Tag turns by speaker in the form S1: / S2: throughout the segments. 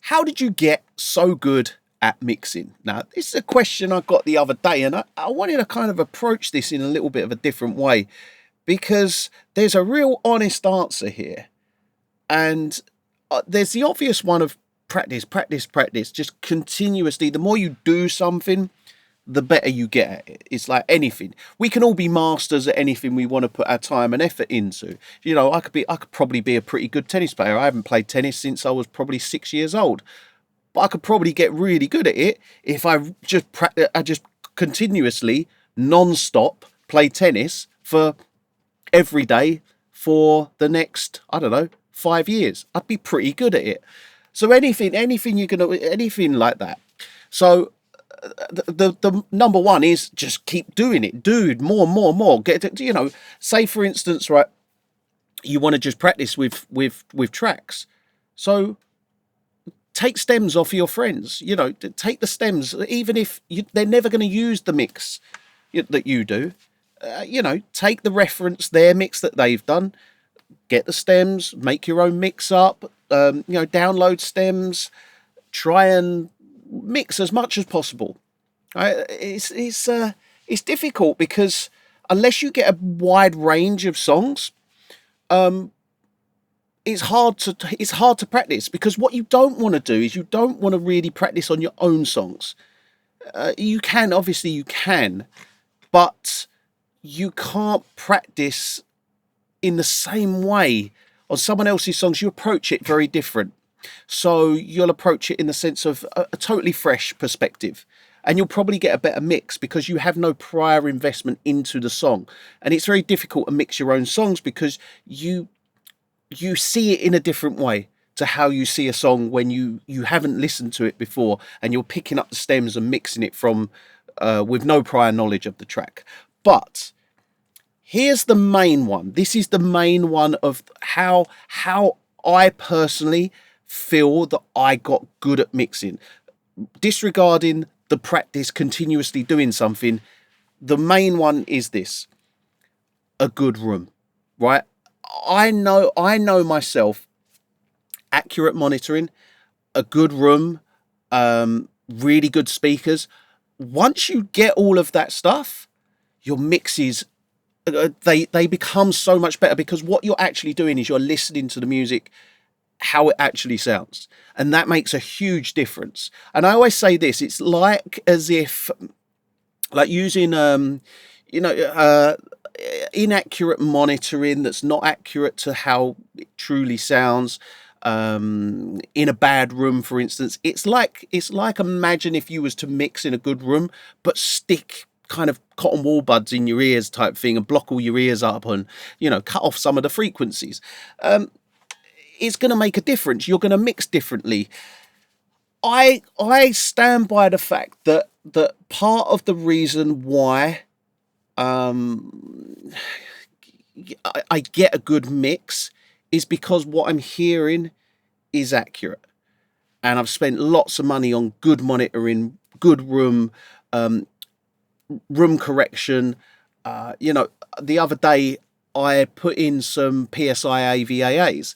S1: how did you get so good at mixing? Now, this is a question I got the other day, and I wanted to kind of approach this in a little bit of a different way because there's a real honest answer here. And there's the obvious one of practice, practice, practice, just continuously. The more you do something, the better you get at it. It's like anything. We can all be masters at anything we want to put our time and effort into. You know, I could probably be a pretty good tennis player. I haven't played tennis since I was probably 6 years old, but I could probably get really good at it if I just continuously, non-stop play tennis for every day for the next, I don't know, 5 years. I'd be pretty good at it. So anything anything like that. So the number one is just keep doing it, dude. More. Say for instance, right, you want to just practice with tracks. So take stems off your friends. You know, take the stems, even if they're never going to use the mix that you do. Take the reference, their mix that they've done. Get the stems, make your own mix up. Download stems. Try and mix as much as possible. Right? It's difficult because unless you get a wide range of songs, it's hard to practice, because what you don't want to do is you don't want to really practice on your own songs. You can, but you can't practice in the same way on someone else's songs. You approach it very different. So you'll approach it in the sense of a totally fresh perspective, and you'll probably get a better mix because you have no prior investment into the song. And it's very difficult to mix your own songs because you see it in a different way to how you see a song when you haven't listened to it before, and you're picking up the stems and mixing it from with no prior knowledge of the track. But here's the main one. This is the main one of how I personally feel that I got good at mixing. Disregarding the practice, continuously doing something, the main one is this: a good room, right? I know myself. Accurate monitoring, a good room, really good speakers. Once you get all of that stuff, your mixes, they become so much better, because what you're actually doing is you're listening to the music how it actually sounds, and that makes a huge difference. And I always say this: it's like as if, like using inaccurate monitoring that's not accurate to how it truly sounds in a bad room, for instance. It's like imagine if you was to mix in a good room but stick kind of cotton wool buds in your ears type thing and block all your ears up and cut off some of the frequencies. It's going to make a difference. You're going to mix differently. I stand by the fact that part of the reason why I get a good mix is because what I'm hearing is accurate, and I've spent lots of money on good monitoring, good room correction. The other day I put in some PSI AVAAs,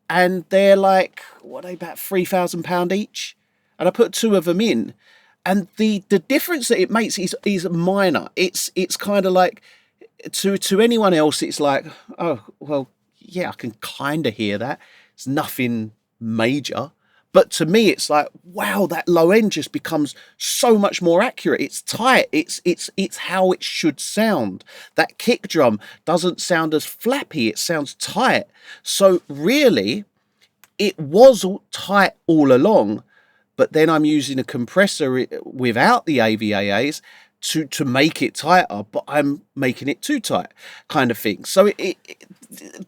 S1: and they're like, what are they, about £3,000 each? And I put two of them in, and the difference that it makes is minor. It's kind of like, to anyone else, it's like, oh, well, yeah, I can kind of hear that. It's nothing major. But to me, it's like, wow, that low end just becomes so much more accurate. It's tight. It's how it should sound. That kick drum doesn't sound as flappy. It sounds tight. So really, it was tight all along. But then I'm using a compressor without the AVAAs to make it tighter, but I'm making it too tight, kind of thing. So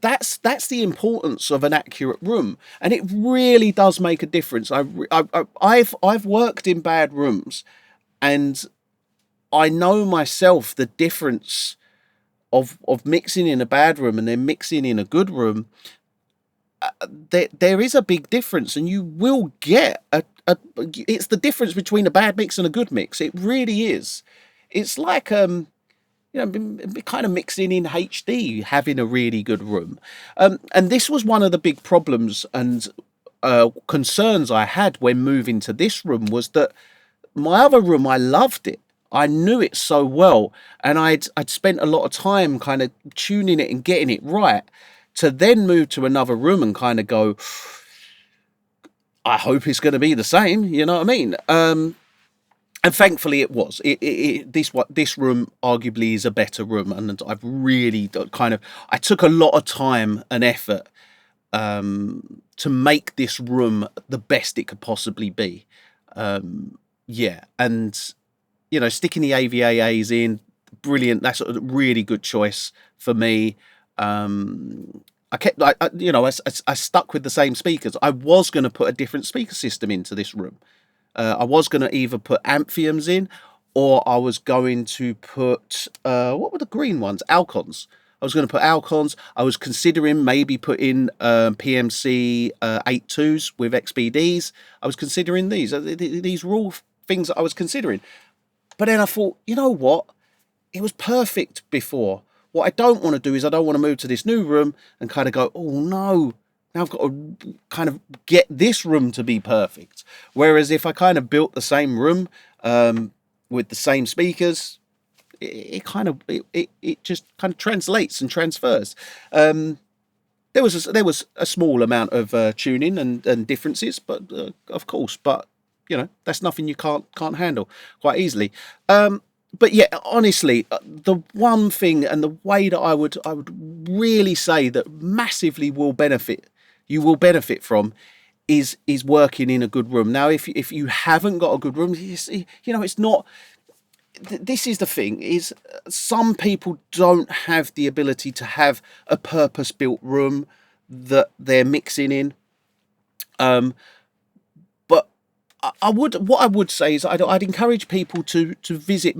S1: that's the importance of an accurate room, and it really does make a difference. I've worked in bad rooms, and I know myself the difference of mixing in a bad room and then mixing in a good room. There is a big difference, and you will get it's the difference between a bad mix and a good mix. It really is. It's like kind of mixing in HD, having a really good room. And this was one of the big problems, and concerns I had when moving to this room was that my other room, I loved it. I knew it so well, and I'd spent a lot of time kind of tuning it and getting it right. To then move to another room and kind of go, I hope it's going to be the same. You know what I mean? And thankfully it was. This room arguably is a better room, and I've really I took a lot of time and effort to make this room the best it could possibly be. Yeah, and sticking the AVAAs in, brilliant. That's a really good choice for me. I kept, I stuck with the same speakers. I was going to put a different speaker system into this room. I was going to either put Amphiums in, or I was going to put, what were the green ones? Alcons. I was going to put Alcons. I was considering maybe putting PMC 82s with XPDs. I was considering these. These were all things that I was considering. But then I thought, you know what? It was perfect before. What I don't want to do is I don't want to move to this new room and kind of go, oh no, now I've got to kind of get this room to be perfect. Whereas if I kind of built the same room with the same speakers, it just kind of translates and transfers. There was a small amount of tuning and differences, but of course, but that's nothing you can't handle quite easily. But yeah, honestly, the one thing and the way that I would really say that massively you will benefit from is working in a good room. Now, if you haven't got a good room, it's not. This is the thing: is some people don't have the ability to have a purpose-built room that they're mixing in. What I would say is I'd encourage people to visit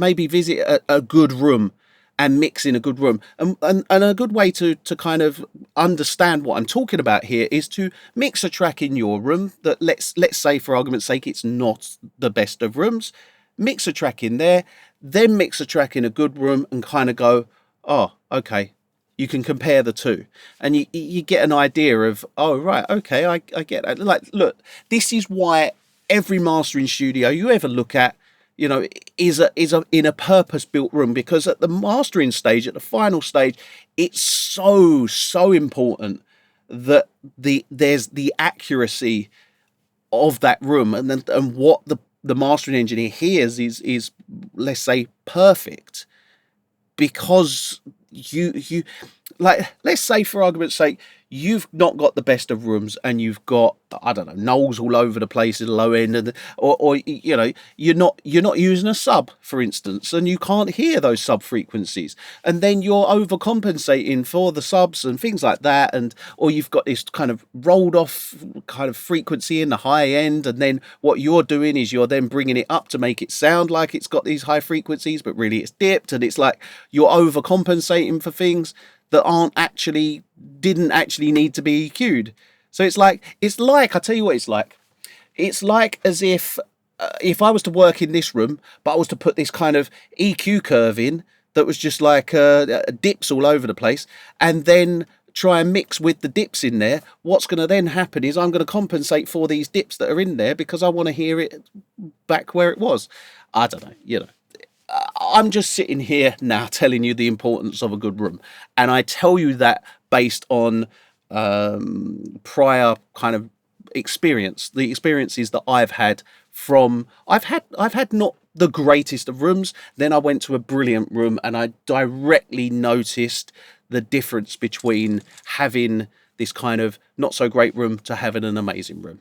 S1: a good room and mix in a good room. And a good way to kind of understand what I'm talking about here is to mix a track in your room that let's say, for argument's sake, it's not the best of rooms. Mix a track in there, then mix a track in a good room and kind of go, oh, okay. You can compare the two and you get an idea of, oh, right, okay, I get that. Like, look, this is why every mastering studio you ever look at, is in a purpose-built room, because at the mastering stage, at the final stage, it's so important that there's the accuracy of that room, and what the mastering engineer hears is let's say perfect, because you like, let's say for argument's sake, you've not got the best of rooms and you've got, I don't know, knolls all over the place at the low end, or you're not using a sub, for instance, and you can't hear those sub frequencies, and then you're overcompensating for the subs and things like that, or you've got this kind of rolled off kind of frequency in the high end, and then what you're doing is you're then bringing it up to make it sound like it's got these high frequencies, but really it's dipped, and it's like you're overcompensating for things that didn't actually need to be EQ'd. So it's like I tell you what it's like. It's like as if I was to work in this room, but I was to put this kind of EQ curve in that was just like dips all over the place, and then try and mix with the dips in there. What's going to then happen is I'm going to compensate for these dips that are in there because I want to hear it back where it was. I don't know, I'm just sitting here now telling you the importance of a good room, and I tell you that based on prior kind of experience, the experiences that I've had I've had not the greatest of rooms, then I went to a brilliant room, and I directly noticed the difference between having this kind of not so great room to having an amazing room.